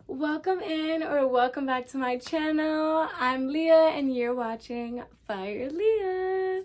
Welcome in or welcome back to my channel. I'm Leah and you're watching PYRLIA.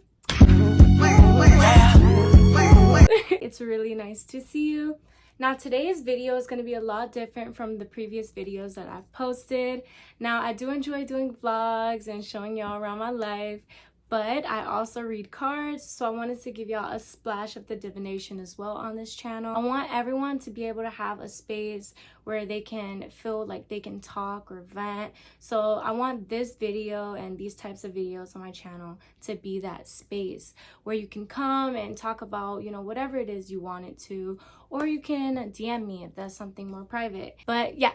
It's really nice to see you. Now today's video is going to be a lot different from the previous videos that I've posted. Now I do enjoy doing vlogs and showing y'all around my life, but I also read cards, so I wanted to give y'all a splash of the divination as well on this channel. I want everyone to be able to have a space where they can feel like they can talk or vent. So I want this video and these types of videos on my channel to be that space where you can come and talk about, you know, whatever it is you want it to, or you can DM me if that's something more private. But yeah,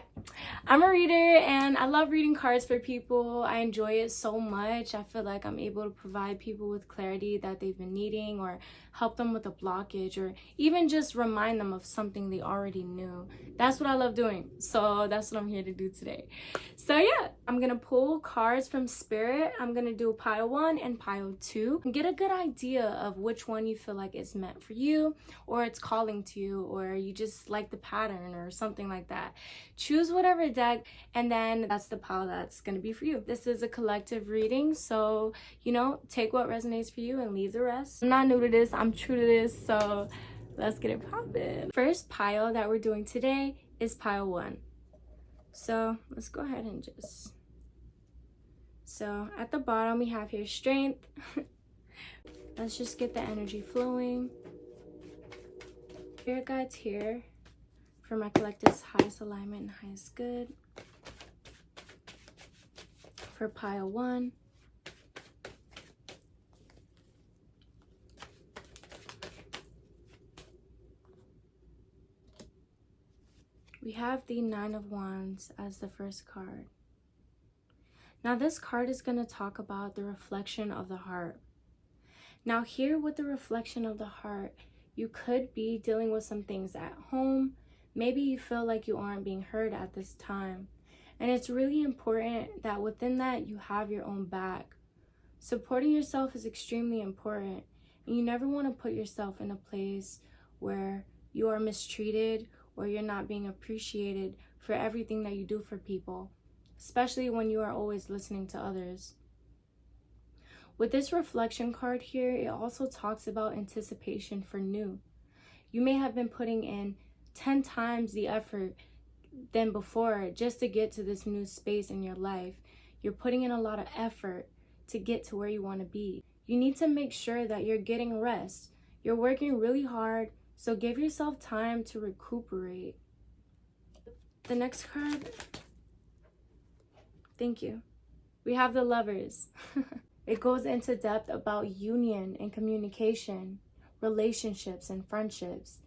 I'm a reader and I love reading cards for people. I enjoy it so much. I feel like I'm able to provide people with clarity that they've been needing, or help them with a blockage, or even just remind them of something they already knew. That's what I love doing. So that's what I'm here to do today. So yeah, I'm gonna pull cards from Spirit. I'm gonna do pile 1 and pile 2 and get a good idea of which one you feel like is meant for you, or it's calling to you, or you just like the pattern or something like that. Choose whatever deck, and then that's the pile that's gonna be for you. This is a collective reading, so you know, take what resonates for you and leave the rest. I'm not new to this, I'm true to this, so let's get it poppin'. First pile that we're doing today is pile 1. So let's go ahead and just, so at the bottom we have here strength. Let's just get the energy flowing. Spirit guides here for my collective's highest alignment and highest good. For pile 1, we have the 9 of Wands as the first card. Now this card is going to talk about the reflection of the heart. Now here with the reflection of the heart, you could be dealing with some things at home. Maybe you feel like you aren't being heard at this time. And it's really important that within that you have your own back. Supporting yourself is extremely important. And you never want to put yourself in a place where you are mistreated or you're not being appreciated for everything that you do for people, especially when you are always listening to others. With this reflection card here, it also talks about anticipation for new. You may have been putting in 10 times the effort than before just to get to this new space in your life. You're putting in a lot of effort to get to where you want to be. You need to make sure that you're getting rest. You're working really hard, so give yourself time to recuperate. The next card, thank you. We have the Lovers. It goes into depth about union and communication, relationships and friendships.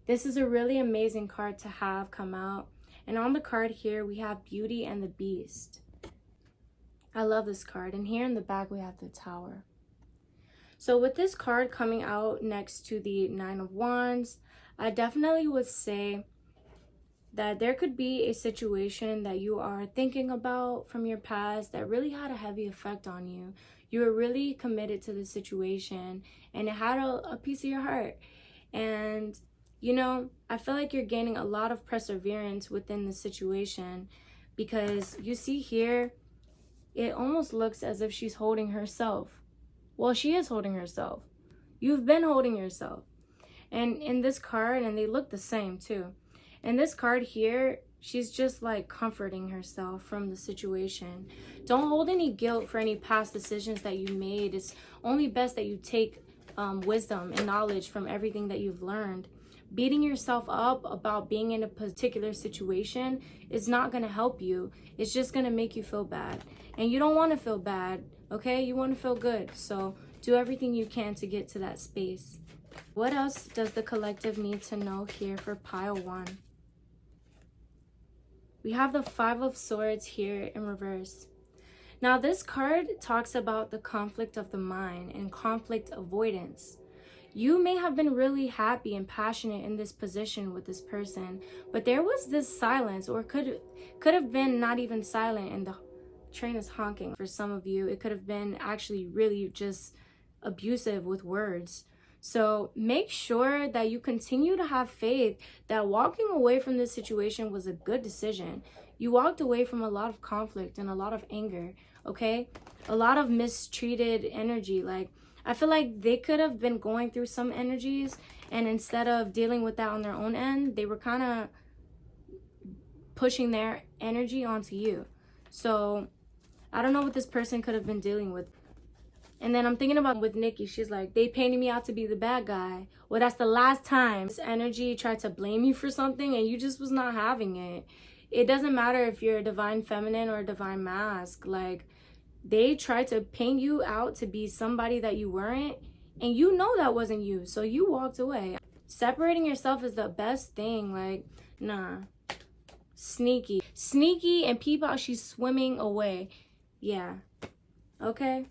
This is a really amazing card to have come out. And on the card here, we have Beauty and the Beast. I love this card. And here in the back, we have the Tower. So with this card coming out next to the 9 of Wands, I definitely would say that there could be a situation that you are thinking about from your past that really had a heavy effect on you. You were really committed to the situation and it had a piece of your heart. And, you know, I feel like you're gaining a lot of perseverance within the situation, because you see here, it almost looks as if she's holding herself. Well, she is holding herself. You've been holding yourself. And in this card, and they look the same too. In this card here, she's just like comforting herself from the situation. Don't hold any guilt for any past decisions that you made. It's only best that you take wisdom and knowledge from everything that you've learned. Beating yourself up about being in a particular situation is not going to help you. It's just going to make you feel bad. And you don't want to feel bad, okay? You want to feel good. So do everything you can to get to that space. What else does the collective need to know here for pile 1? We have the 5 of Swords here in reverse. Now, this card talks about the conflict of the mind and conflict avoidance. You may have been really happy and passionate in this position with this person, but there was this silence, or could have been not even silent, and the train is honking. For some of you, it could have been actually really just abusive with words. So make sure that you continue to have faith that walking away from this situation was a good decision. You walked away from a lot of conflict and a lot of anger, okay? A lot of mistreated energy. Like, I feel like they could have been going through some energies, and instead of dealing with that on their own end, they were kind of pushing their energy onto you. So I don't know what this person could have been dealing with. And then I'm thinking about with Nikki, she's like, they painted me out to be the bad guy. Well, that's the last time this energy tried to blame you for something and you just was not having it. It doesn't matter if you're a divine feminine or a divine masc. Like, they tried to paint you out to be somebody that you weren't, and you know that wasn't you, so you walked away. Separating yourself is the best thing. Like, nah. Sneaky and peep out she's swimming away. Yeah. Okay?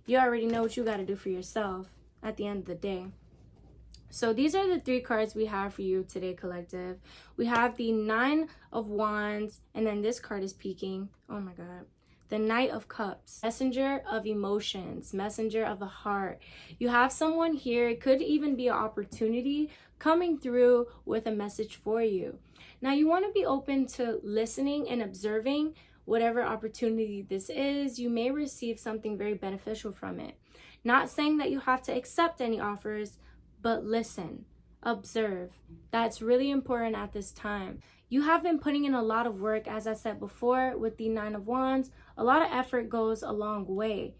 You already know what you got to do for yourself at the end of the day. So these are the 3 cards we have for you today, collective. We have the 9 of Wands, and then this card is peeking. Oh my God. The Knight of Cups. Messenger of emotions. Messenger of the heart. You have someone here. It could even be an opportunity coming through with a message for you. Now, you want to be open to listening and observing whatever opportunity this is. You may receive something very beneficial from it. Not saying that you have to accept any offers, but listen, observe. That's really important at this time. You have been putting in a lot of work, as I said before, with the 9 of Wands. A lot of effort goes a long way.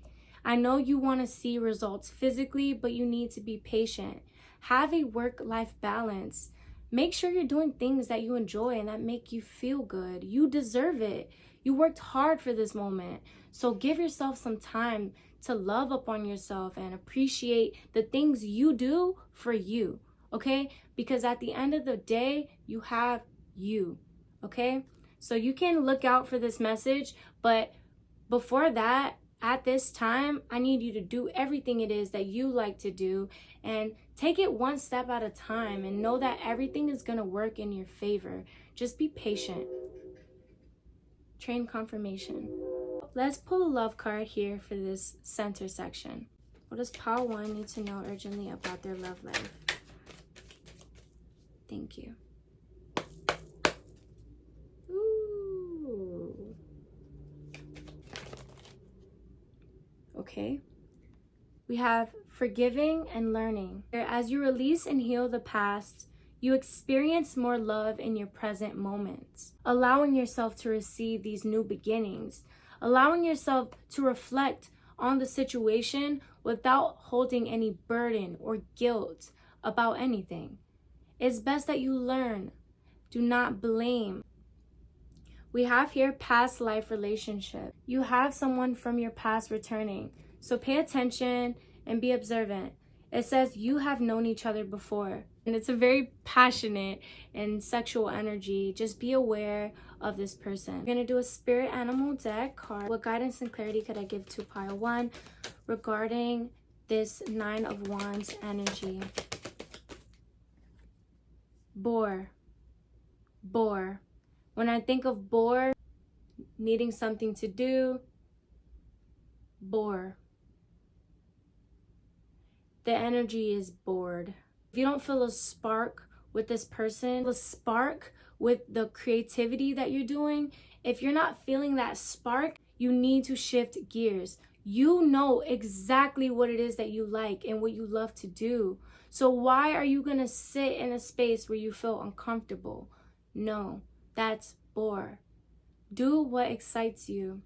I know you want to see results physically, but you need to be patient. Have a work-life balance. Make sure you're doing things that you enjoy and that make you feel good. You deserve it. You worked hard for this moment. So give yourself some time to love upon yourself and appreciate the things you do for you, okay? Because at the end of the day, you have you, okay? So you can look out for this message, but before that, at this time, I need you to do everything it is that you like to do and take it one step at a time and know that everything is going to work in your favor. Just be patient. Train confirmation. Let's pull a love card here for this center section. What does Pile 1 need to know urgently about their love life? Thank you. Ooh. Okay. We have forgiving and learning. As you release and heal the past, you experience more love in your present moments, allowing yourself to receive these new beginnings, allowing yourself to reflect on the situation without holding any burden or guilt about anything. It's best that you learn. Do not blame. We have here past life relationship. You have someone from your past returning. So pay attention and be observant. It says you have known each other before. And it's a very passionate and sexual energy. Just be aware of this person. I'm going to do a spirit animal deck card. What guidance and clarity could I give to Pile 1 regarding this 9 of Wands energy? Boar. When I think of boar, needing something to do, boar. The energy is bored. If you don't feel a spark with this person, a spark with the creativity that you're doing, if you're not feeling that spark, you need to shift gears. You know exactly what it is that you like and what you love to do. So why are you gonna sit in a space where you feel uncomfortable? No, that's bore. Do what excites you.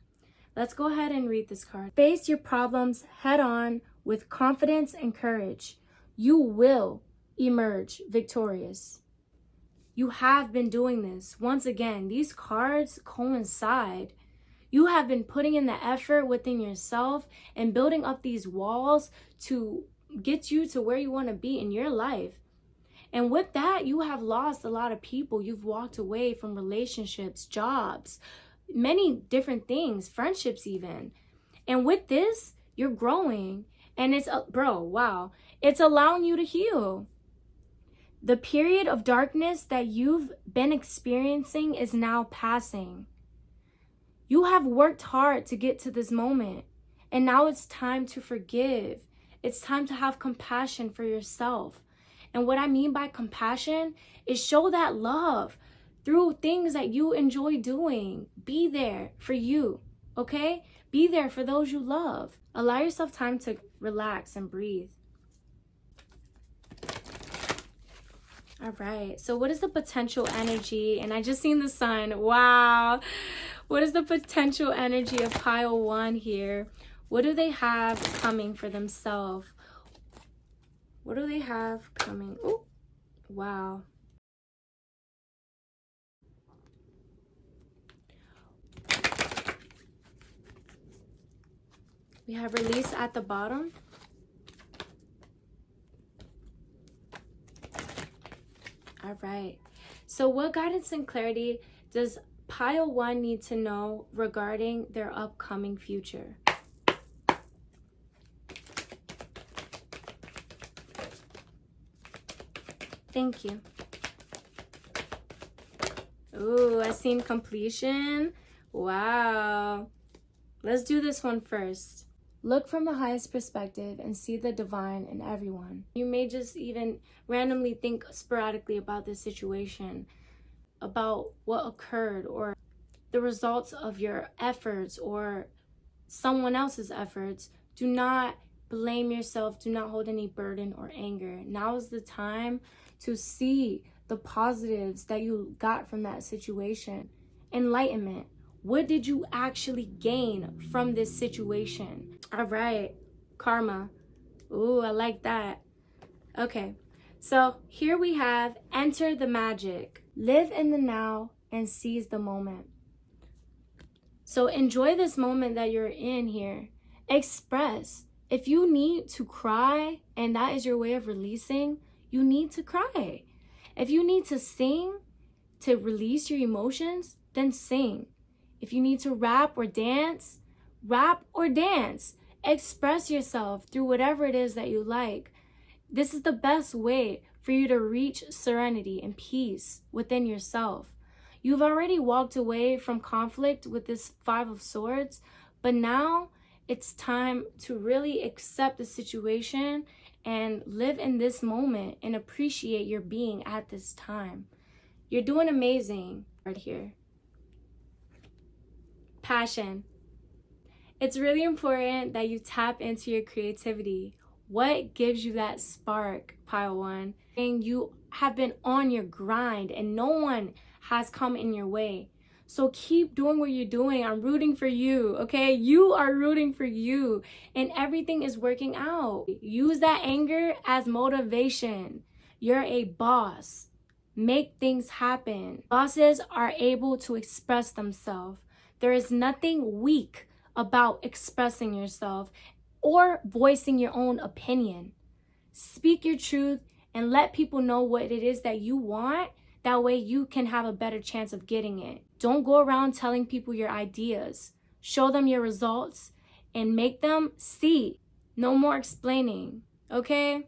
Let's go ahead and read this card. Face your problems head on with confidence and courage. You will emerge victorious. You have been doing this. Once again, these cards coincide. You have been putting in the effort within yourself and building up these walls to get you to where you want to be in your life. And with that, you have lost a lot of people. You've walked away from relationships, jobs, many different things, friendships even. And with this, you're growing. And it's, bro, wow. It's allowing you to heal. The period of darkness that you've been experiencing is now passing. You have worked hard to get to this moment. And now it's time to forgive. It's time to have compassion for yourself. And what I mean by compassion is show that love through things that you enjoy doing. Be there for you, okay? Be there for those you love. Allow yourself time to relax and breathe. All right, so what is the potential energy? And I just seen the sun. Wow. What is the potential energy of pile 1 here? What do they have coming for themselves? What do they have coming? Oh, wow. We have release at the bottom. All right. So what guidance and clarity does pile 1 need to know regarding their upcoming future? Thank you. Ooh, I seen completion. Wow. Let's do this one first. Look from the highest perspective and see the divine in everyone. You may just even randomly think sporadically about this situation, about what occurred or the results of your efforts or someone else's efforts. Do not blame yourself. Do not hold any burden or anger. Now is the time to see the positives that you got from that situation. Enlightenment. What did you actually gain from this situation? All right, karma. Ooh, I like that. Okay, so here we have enter the magic. Live in the now and seize the moment. So enjoy this moment that you're in here. Express. If you need to cry and that is your way of releasing, you need to cry. If you need to sing to release your emotions, then sing. If you need to rap or dance, rap or dance. Express yourself through whatever it is that you like. This is the best way for you to reach serenity and peace within yourself. You've already walked away from conflict with this 5 of Swords, but now it's time to really accept the situation and live in this moment and appreciate your being at this time. You're doing amazing right here. Passion. It's really important that you tap into your creativity. What gives you that spark, pile 1? And you have been on your grind and no one has come in your way. So keep doing what you're doing. I'm rooting for you, okay? You are rooting for you and everything is working out. Use that anger as motivation. You're a boss. Make things happen. Bosses are able to express themselves. There is nothing weak about expressing yourself or voicing your own opinion. Speak your truth and let people know what it is that you want. That way you can have a better chance of getting it. Don't go around telling people your ideas. Show them your results and make them see. No more explaining, okay?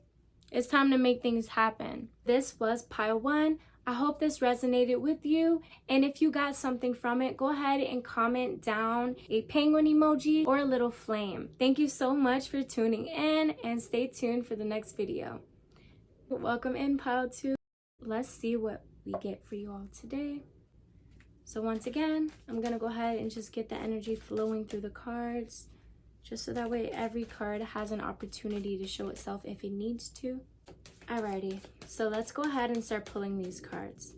It's time to make things happen. This was pile 1. I hope this resonated with you. And if you got something from it, go ahead and comment down a penguin emoji or a little flame. Thank you so much for tuning in and stay tuned for the next video. Welcome in pile 2. Let's see what we get for you all today. So once again, I'm gonna go ahead and just get the energy flowing through the cards, just so that way every card has an opportunity to show itself if it needs to. Alrighty, so let's go ahead and start pulling these cards.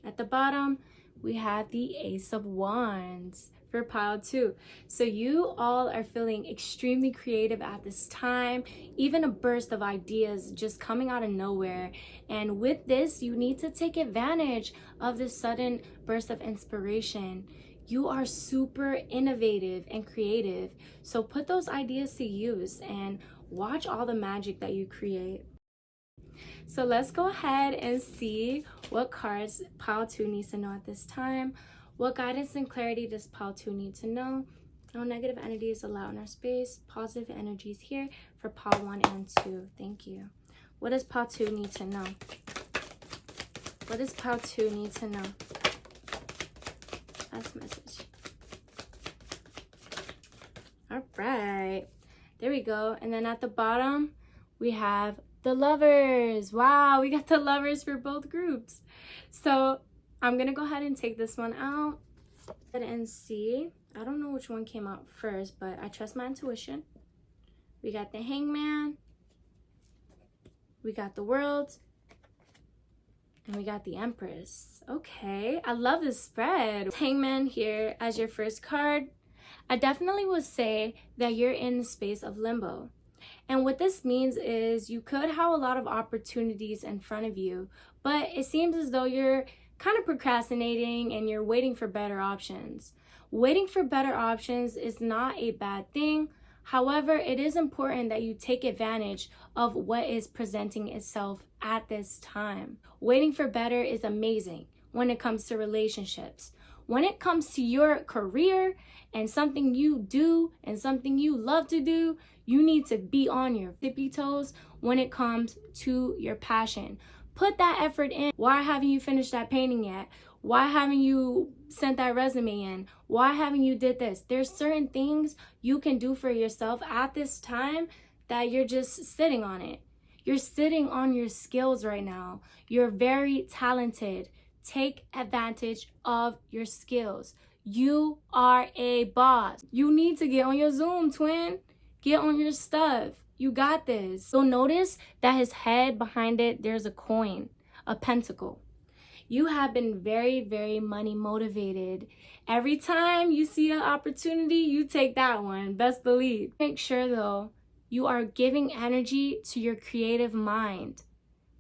At the bottom, we have the Ace of Wands for pile 2. So you all are feeling extremely creative at this time, even a burst of ideas just coming out of nowhere. And with this, you need to take advantage of this sudden burst of inspiration. You are super innovative and creative. So put those ideas to use and watch all the magic that you create. So let's go ahead and see what cards pile 2 needs to know at this time. What guidance and clarity does pile 2 need to know? No negative energy is allowed in our space. Positive energies here for pile 1 and 2. Thank you. What does pile 2 need to know? What does pile 2 need to know? Last message. All right. There we go. And then at the bottom, we have the lovers. Wow, we got the lovers for both groups. So I'm going to go ahead and take this one out and see. I don't know which one came out first, but I trust my intuition. We got the hangman. We got the world. And we got the empress. Okay, I love this spread. Hangman here as your first card. I definitely would say that you're in the space of limbo. And what this means is you could have a lot of opportunities in front of you, but it seems as though you're kind of procrastinating and you're waiting for better options. Waiting for better options is not a bad thing. However, it is important that you take advantage of what is presenting itself at this time. Waiting for better is amazing when it comes to relationships. When it comes to your career and something you do and something you love to do, you need to be on your tippy toes when it comes to your passion. Put that effort in. Why haven't you finished that painting yet? Why haven't you sent that resume in? Why haven't you did this? There's certain things you can do for yourself at this time that you're just sitting on it. You're sitting on your skills right now. You're very talented. Take advantage of your skills. You are a boss. You need to get on your Zoom, twin. Get on your stuff. You got this. So notice that his head behind it, there's a coin, a pentacle. You have been very, very money motivated. Every time you see an opportunity, you take that one. Best believe. Make sure though, you are giving energy to your creative mind.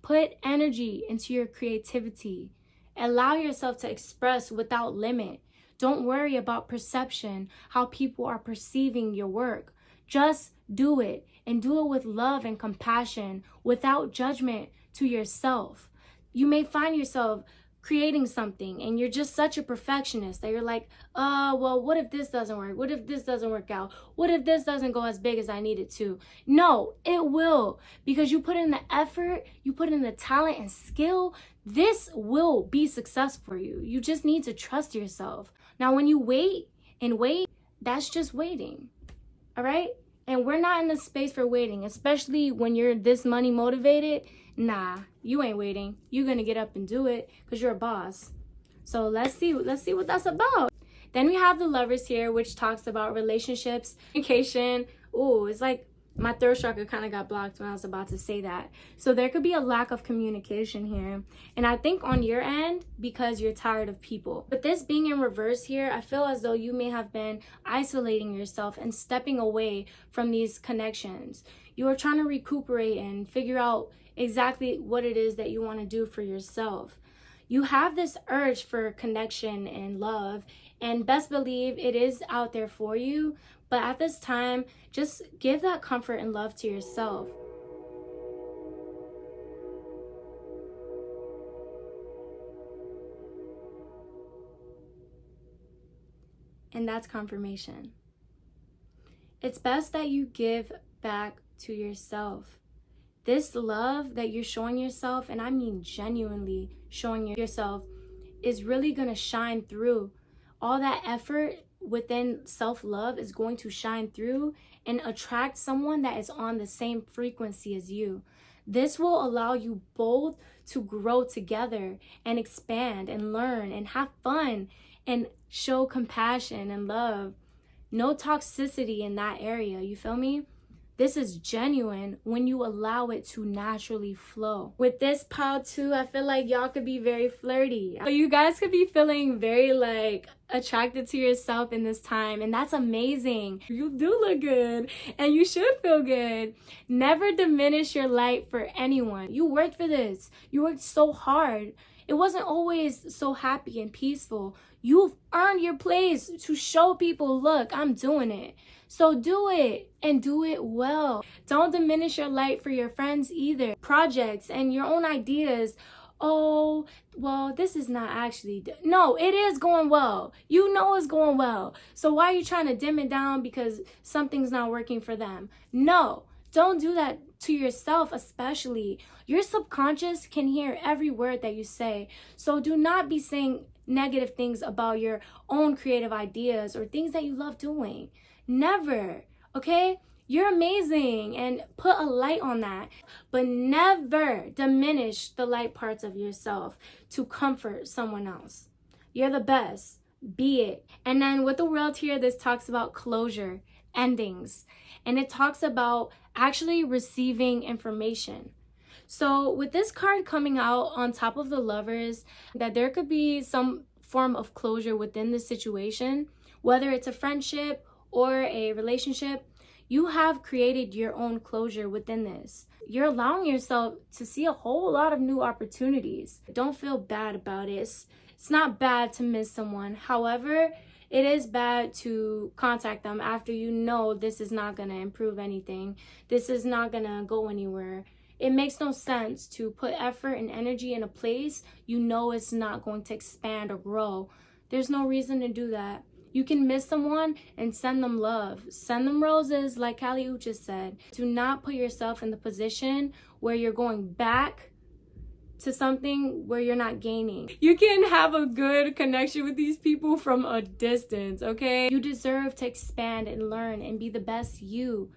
Put energy into your creativity. Allow yourself to express without limit. Don't worry about perception, how people are perceiving your work. Just do it, and do it with love and compassion, without judgment to yourself. You may find yourself creating something and you're just such a perfectionist that you're like, well, what if this doesn't work? What if this doesn't work out? What if this doesn't go as big as I need it to? No, it will, because you put in the effort, you put in the talent and skill. This will be successful for you. You just need to trust yourself. Now, when you wait and wait, that's just waiting. All right? And we're not in the space for waiting, especially when you're this money motivated. Nah, you ain't waiting. You're going to get up and do it because you're a boss. So let's see what that's about. Then we have the lovers here, which talks about relationships, communication. Ooh, it's like my third chakra kind of got blocked when I was about to say that. So there could be a lack of communication here. And I think on your end, because you're tired of people. But this being in reverse here, I feel as though you may have been isolating yourself and stepping away from these connections. You are trying to recuperate and figure out exactly what it is that you want to do for yourself. You have this urge for connection and love, and best believe it is out there for you. But at this time, just give that comfort and love to yourself. And that's confirmation. It's best that you give back to yourself. This love that you're showing yourself, and I mean genuinely showing yourself, is really going to shine through. All that effort within self-love is going to shine through and attract someone that is on the same frequency as you. This will allow you both to grow together and expand and learn and have fun and show compassion and love. No toxicity in that area, you feel me? This is genuine when you allow it to naturally flow. With this pile too, I feel like y'all could be very flirty. So you guys could be feeling very like attracted to yourself in this time, and that's amazing. You do look good and you should feel good. Never diminish your light for anyone. You worked for this. You worked so hard. It wasn't always so happy and peaceful. You've earned your place to show people, look, I'm doing it. So do it, and do it well. Don't diminish your light for your friends either. Projects and your own ideas oh, well, this is not actually, no, it is going well. You know it's going well. So why are you trying to dim it down because something's not working for them? No, don't do that to yourself, especially. Your subconscious can hear every word that you say. So do not be saying negative things about your own creative ideas or things that you love doing. Never, okay? You're amazing, and put a light on that, but never diminish the light parts of yourself to comfort someone else. You're the best. Be it. And then with the world here, this talks about closure, endings, and it talks about actually receiving information. So with this card coming out on top of the Lovers, that there could be some form of closure within the situation, whether it's a friendship or a relationship. You have created your own closure within this. You're allowing yourself to see a whole lot of new opportunities. Don't feel bad about it. It's not bad to miss someone. However, it is bad to contact them after you know this is not going to improve anything. This is not going to go anywhere. It makes no sense to put effort and energy in a place you know it's not going to expand or grow. There's no reason to do that. You can miss someone and send them love. Send them roses, like Kali just said. Do not put yourself in the position where you're going back to something where you're not gaining. You can have a good connection with these people from a distance, okay? You deserve to expand and learn and be the best you.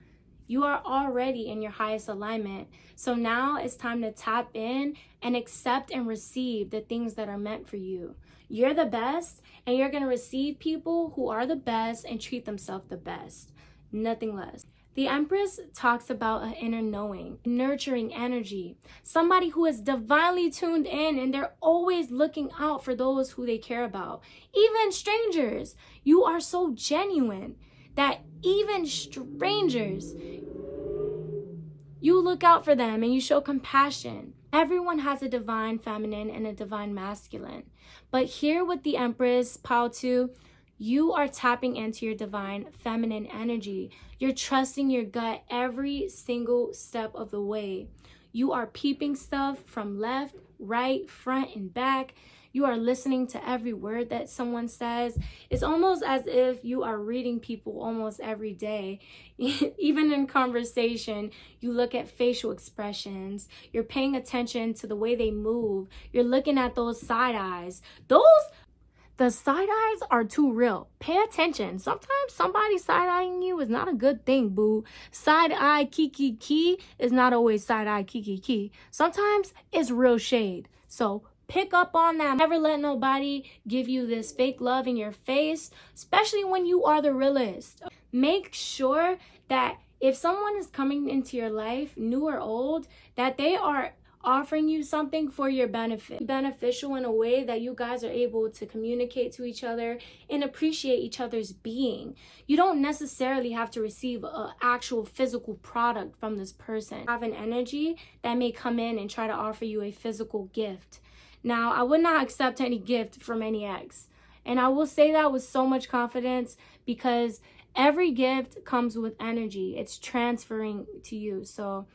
You are already in your highest alignment. So now it's time to tap in and accept and receive the things that are meant for you. You're the best, and you're going to receive people who are the best and treat themselves the best. Nothing less. The Empress talks about an inner knowing, nurturing energy, somebody who is divinely tuned in and they're always looking out for those who they care about. Even strangers, you are so genuine that even strangers, you look out for them and you show compassion. Everyone has a divine feminine and a divine masculine. But here with the Empress, Pile 2, you are tapping into your divine feminine energy. You're trusting your gut every single step of the way. You are peeping stuff from left, right, front, and back. You are listening to every word that someone says. It's almost as if you are reading people almost every day. Even in conversation, you look at facial expressions. You're paying attention to the way they move. You're looking at those side eyes. The side eyes are too real. Pay attention. Sometimes somebody side eyeing you is not a good thing, boo. Side eye kiki is not always side eye kiki. Sometimes it's real shade. So pick up on that. Never let nobody give you this fake love in your face, especially when you are the realist. Make sure that if someone is coming into your life, new or old, that they are offering you something for your benefit, beneficial in a way that you guys are able to communicate to each other and appreciate each other's being. You don't necessarily have to receive an actual physical product from this person. Have an energy that may come in and try to offer you a physical gift. Now, I would not accept any gift from any ex, and I will say that with so much confidence because every gift comes with energy. It's transferring to you. So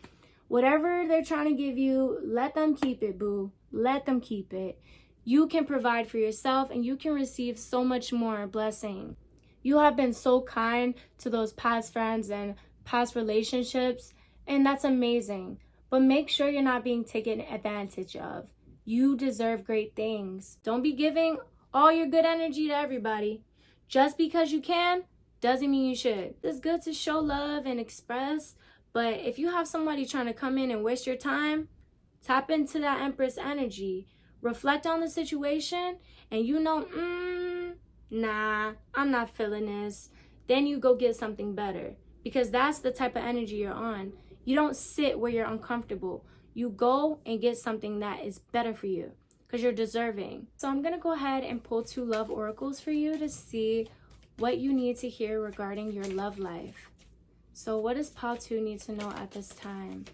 whatever they're trying to give you, let them keep it, boo. Let them keep it. You can provide for yourself and you can receive so much more blessing. You have been so kind to those past friends and past relationships, and that's amazing. But make sure you're not being taken advantage of. You deserve great things. Don't be giving all your good energy to everybody. Just because you can doesn't mean you should. It's good to show love and express, but if you have somebody trying to come in and waste your time, tap into that Empress energy. Reflect on the situation, and you know, nah, I'm not feeling this. Then you go get something better, because that's the type of energy you're on. You don't sit where you're uncomfortable. You go and get something that is better for you, because you're deserving. So I'm going to go ahead and pull 2 love oracles for you to see what you need to hear regarding your love life. So what does Pile 2 need to know at this time?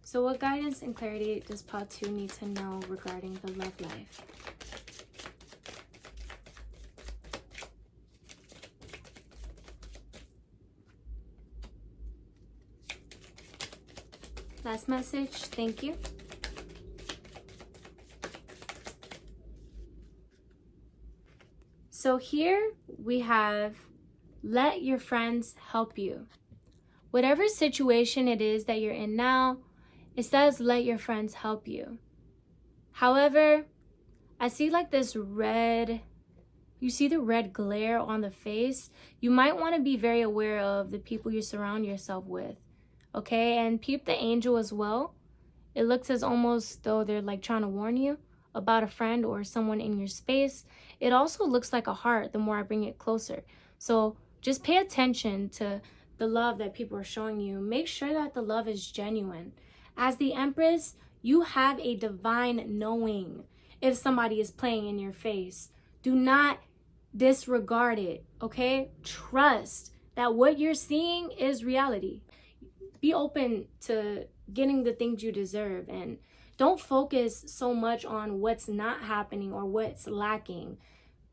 So what guidance and clarity does Pile 2 need to know regarding the love life? Last message. Thank you. So here we have, let your friends help you. Whatever situation it is that you're in now, it says let your friends help you. However, I see like this red, you see the red glare on the face. You might want to be very aware of the people you surround yourself with, okay? And peep the angel as well. It looks as almost though they're like trying to warn you about a friend or someone in your space. It also looks like a heart the more I bring it closer. So just pay attention to the love that people are showing you. Make sure that the love is genuine. As the Empress, you have a divine knowing if somebody is playing in your face. Do not disregard it, okay? Trust that what you're seeing is reality. Be open to getting the things you deserve, and don't focus so much on what's not happening or what's lacking.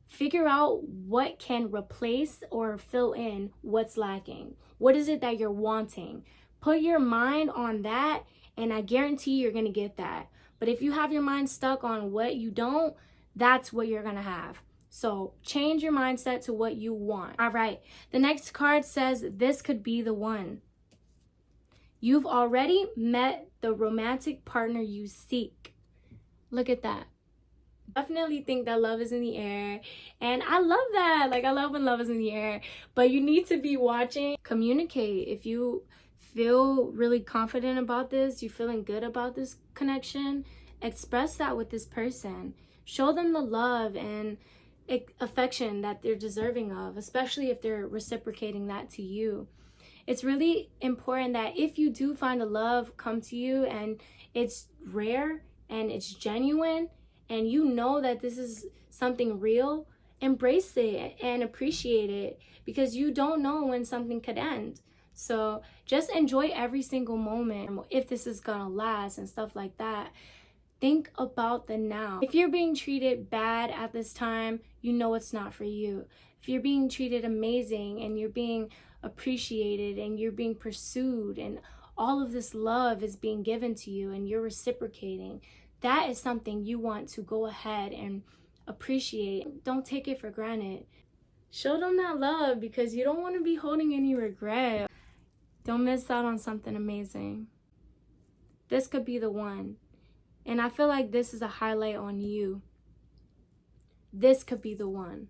Figure out what can replace or fill in what's lacking. What is it that you're wanting? Put your mind on that, and I guarantee you're going to get that. But if you have your mind stuck on what you don't, that's what you're going to have. So change your mindset to what you want. All right. The next card says this could be the one. You've already met the romantic partner you seek. Look at that. Definitely think that love is in the air, and I love that. Like, I love when love is in the air, but you need to be watching. Communicate. If you feel really confident about this, you're feeling good about this connection, express that with this person. Show them the love and affection that they're deserving of, especially if they're reciprocating that to you. It's really important that if you do find a love come to you and it's rare and it's genuine, and you know that this is something real, embrace it and appreciate it, because you don't know when something could end. So just enjoy every single moment. If this is gonna last and stuff like that, think about the now. If you're being treated bad at this time, you know it's not for you. If you're being treated amazing and you're being appreciated and you're being pursued and all of this love is being given to you and you're reciprocating, that is something you want to go ahead and appreciate. Don't take it for granted. Show them that love, because you don't want to be holding any regret. Don't miss out on something amazing. This could be the one. And I feel like this is a highlight on you. This could be the one.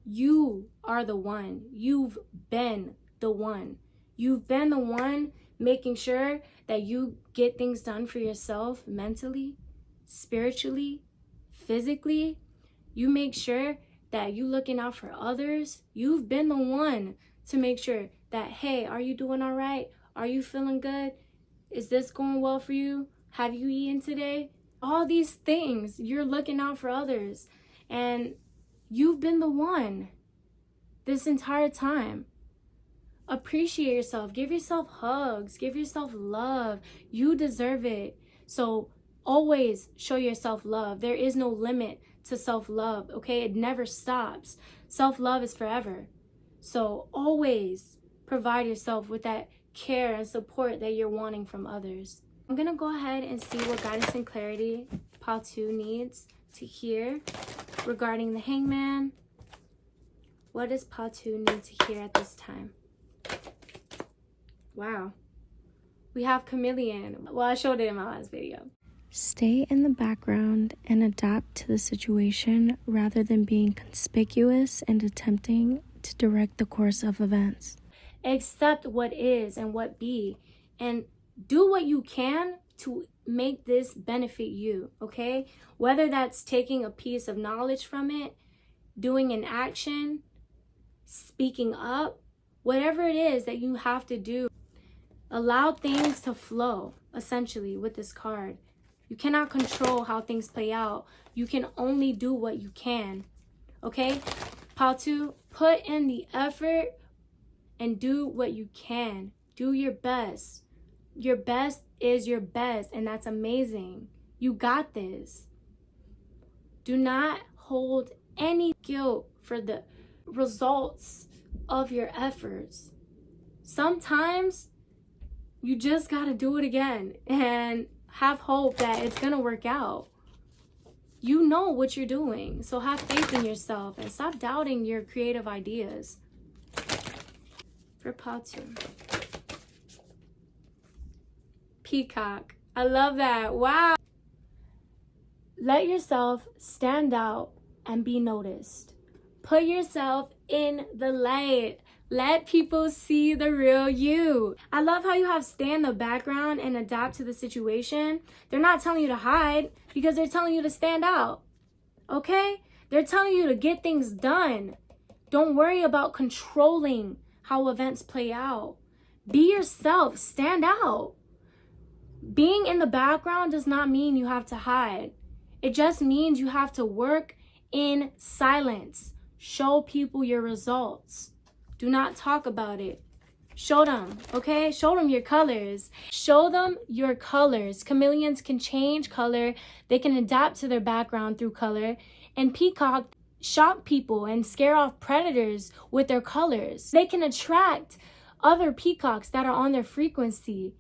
You are the one. You've been the one. You've been the one making sure that you get things done for yourself mentally, spiritually, physically. You make sure that you looking out for others. You've been the one to make sure that, hey, are you doing all right? Are you feeling good? Is this going well for you? Have you eaten today? All these things, you're looking out for others. And you've been the one this entire time. Appreciate yourself. Give yourself hugs. Give yourself love. You deserve it. So always show yourself love. There is no limit to self-love, okay? It never stops. Self-love is forever. So always provide yourself with that care and support that you're wanting from others. I'm going to go ahead and see what guidance and clarity Patu needs to hear regarding the Hangman. What does Patu need to hear at this time? Wow. We have Chameleon. Well, I showed it in my last video. Stay in the background and adapt to the situation rather than being conspicuous and attempting to direct the course of events. Accept what is and what be, and do what you can to make this benefit you, okay? Whether that's taking a piece of knowledge from it, doing an action, speaking up, whatever it is that you have to do. Allow things to flow, essentially, with this card. You cannot control how things play out. You can only do what you can, okay? Patu, put in the effort and do what you can. Do your best. Your best is your best, and that's amazing. You got this. Do not hold any guilt for the results of your efforts. Sometimes You just got to do it again and have hope that it's going to work out. You know what you're doing, so have faith in yourself and stop doubting your creative ideas. For part 2. Peacock. I love that. Wow. Let yourself stand out and be noticed. Put yourself in the light. Let people see the real you. I love how you have stay in the background and adapt to the situation. They're not telling you to hide because they're telling you to stand out. Okay? They're telling you to get things done. Don't worry about controlling how events play out. Be yourself. Stand out. Being in the background does not mean you have to hide. It just means you have to work in silence. Show people your results. Do not talk about it. Show them, okay? Show them your colors. Show them your colors. Chameleons can change color. They can adapt to their background through color. And peacock shock people and scare off predators with their colors. They can attract other peacocks that are on their frequency.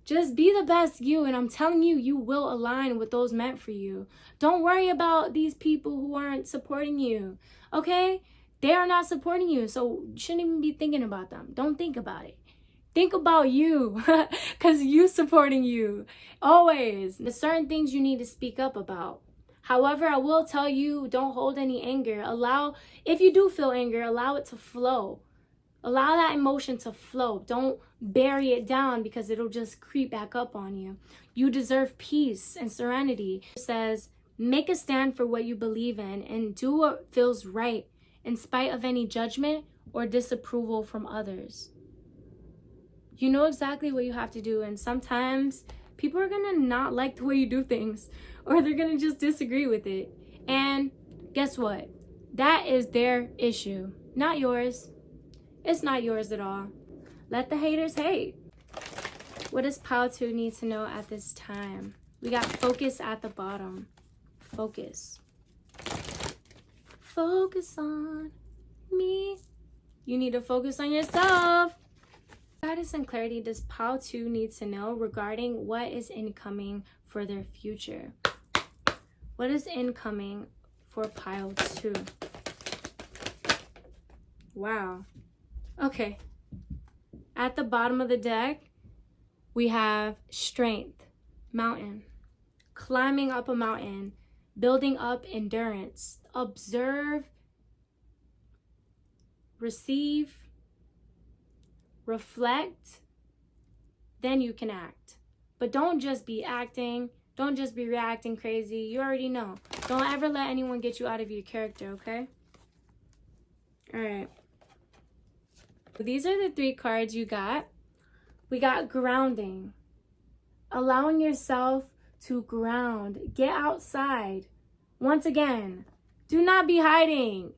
Just be the best you, and I'm telling you, you will align with those meant for you. Don't worry about these people who aren't supporting you, okay? They are not supporting you, so you shouldn't even be thinking about them. Don't think about it. Think about you, because you supporting you, always. There's certain things you need to speak up about. However, I will tell you, don't hold any anger. If you do feel anger, allow it to flow. Allow that emotion to flow. Don't bury it down because it'll just creep back up on you. You deserve peace and serenity. It says, make a stand for what you believe in and do what feels right in spite of any judgment or disapproval from others. You know exactly what you have to do, and sometimes people are gonna not like the way you do things, or they're gonna just disagree with it. And guess what? That is their issue, not yours. It's not yours at all. Let the haters hate. What does Pile 2 need to know at this time? We got focus at the bottom. Focus. Focus on me. You need to focus on yourself. Guidance and clarity does Pile 2 need to know regarding what is incoming for their future? What is incoming for Pile 2? Wow. Okay. At the bottom of the deck, we have strength, mountain, climbing up a mountain, building up endurance, observe, receive, reflect, then you can act. But don't just be acting. Don't just be reacting crazy. You already know. Don't ever let anyone get you out of your character, okay? All right. These are the 3 cards you got. We got grounding. Allowing yourself to ground. Get outside. Once again, do not be hiding.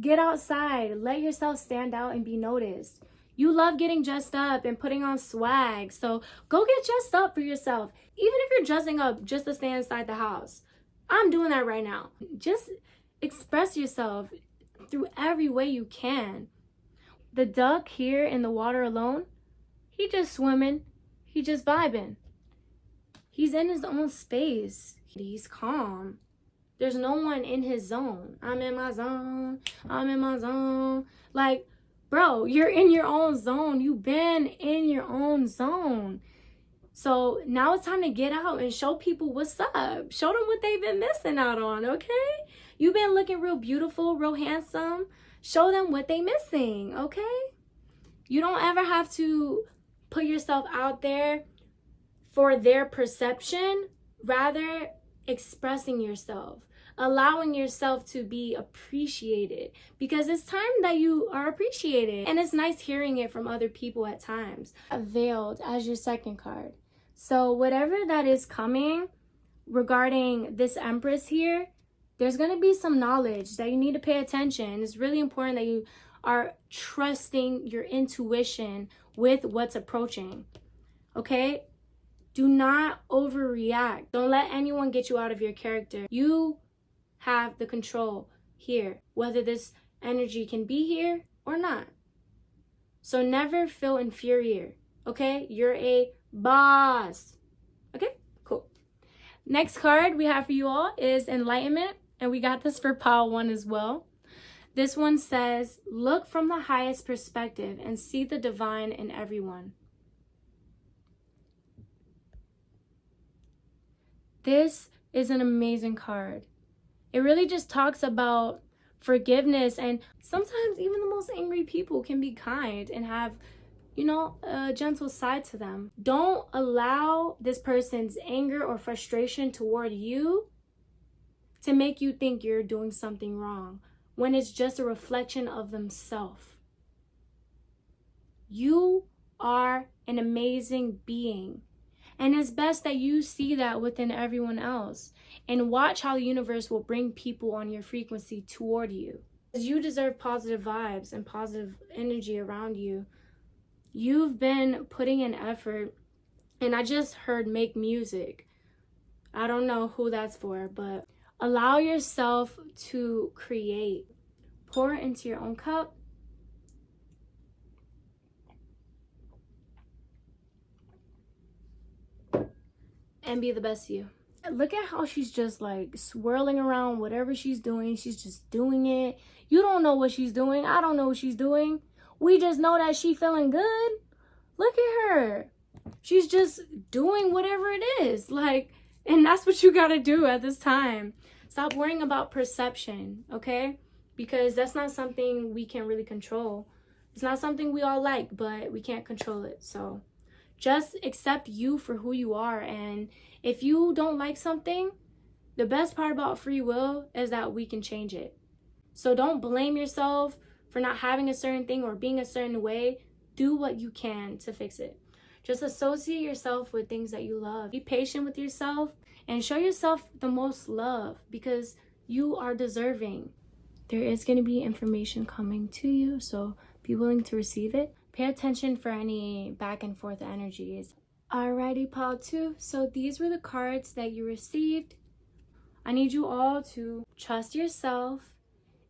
Get outside. Let yourself stand out and be noticed. You love getting dressed up and putting on swag, so go get dressed up for yourself. Even if you're dressing up just to stay inside the house. I'm doing that right now. Just express yourself through every way you can. The duck here in the water alone, he just swimming. He just vibing. He's in his own space. He's calm. There's no one in his zone. I'm in my zone. I'm in my zone. Like, bro, you're in your own zone. You've been in your own zone. So now it's time to get out and show people what's up. Show them what they've been missing out on, okay? You've been looking real beautiful, real handsome. Show them what they missing, okay? You don't ever have to put yourself out there for their perception. Rather, expressing yourself. Allowing yourself to be appreciated, because it's time that you are appreciated, and it's nice hearing it from other people at times. Veiled as your second card. So whatever that is coming regarding this Empress here, there's going to be some knowledge that you need to pay attention. It's really important that you are trusting your intuition with what's approaching, okay? Do not overreact. Don't let anyone get you out of your character. You have the control here, whether this energy can be here or not. So never feel inferior. Okay? You're a boss. Okay? Cool. Next card we have for you all is Enlightenment, and we got this for pile 1 as well. This one says, look from the highest perspective and see the divine in everyone. This is an amazing card. It really just talks about forgiveness, and sometimes even the most angry people can be kind and have, you know, a gentle side to them. Don't allow this person's anger or frustration toward you to make you think you're doing something wrong when it's just a reflection of themselves. You are an amazing being. And it's best that you see that within everyone else and watch how the universe will bring people on your frequency toward you. You deserve positive vibes and positive energy around you. You've been putting in effort, and I just heard make music. I don't know who that's for, but allow yourself to create. Pour into your own cup. And be the best you. Look at how she's just like swirling around whatever she's doing. She's just doing it. You don't know what she's doing. I don't know what she's doing. We just know that she's feeling good. Look at her. She's just doing whatever it is. Like, and that's what you gotta do at this time. Stop worrying about perception, okay? Because that's not something we can really control. It's not something we all like, but we can't control it. So just accept you for who you are. And if you don't like something, the best part about free will is that we can change it. So don't blame yourself for not having a certain thing or being a certain way. Do what you can to fix it. Just associate yourself with things that you love. Be patient with yourself and show yourself the most love because you are deserving. There is going to be information coming to you, so be willing to receive it. Pay attention for any back and forth energies. Alrighty, pile 2. So these were the cards that you received. I need you all to trust yourself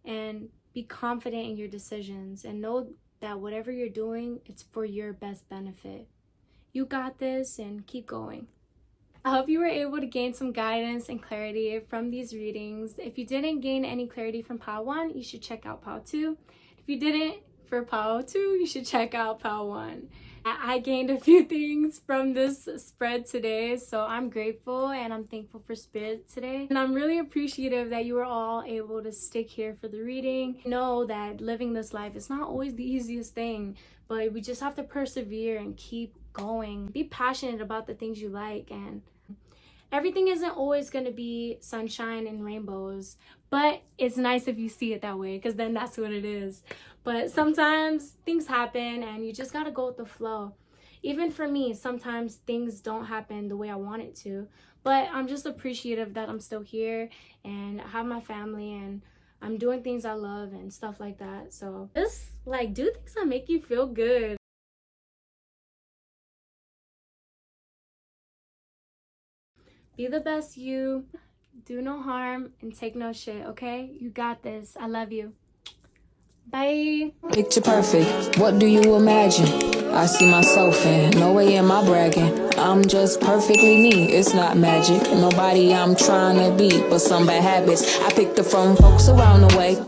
and be confident in your decisions and know that whatever you're doing, it's for your best benefit. You got this and keep going. I hope you were able to gain some guidance and clarity from these readings. If you didn't gain any clarity from pile 1, you should check out pile 2. If you didn't, for pile 2, you should check out pile 1. I gained a few things from this spread today, so I'm grateful and I'm thankful for Spirit today. And I'm really appreciative that you were all able to stick here for the reading. Know that living this life is not always the easiest thing, but we just have to persevere and keep going. Be passionate about the things you like, and everything isn't always going to be sunshine and rainbows, but it's nice if you see it that way, because then that's what it is. But sometimes things happen and you just got to go with the flow. Even for me, sometimes things don't happen the way I want it to, but I'm just appreciative that I'm still here and I have my family and I'm doing things I love and stuff like that. So just like do things that make you feel good. Be the best you, do no harm, and take no shit, okay? You got this. I love you. Bye. Picture perfect, what do you imagine? I see myself in, no way am I bragging. I'm just perfectly me, it's not magic. Nobody I'm trying to be, but some bad habits I picked up from folks around the way.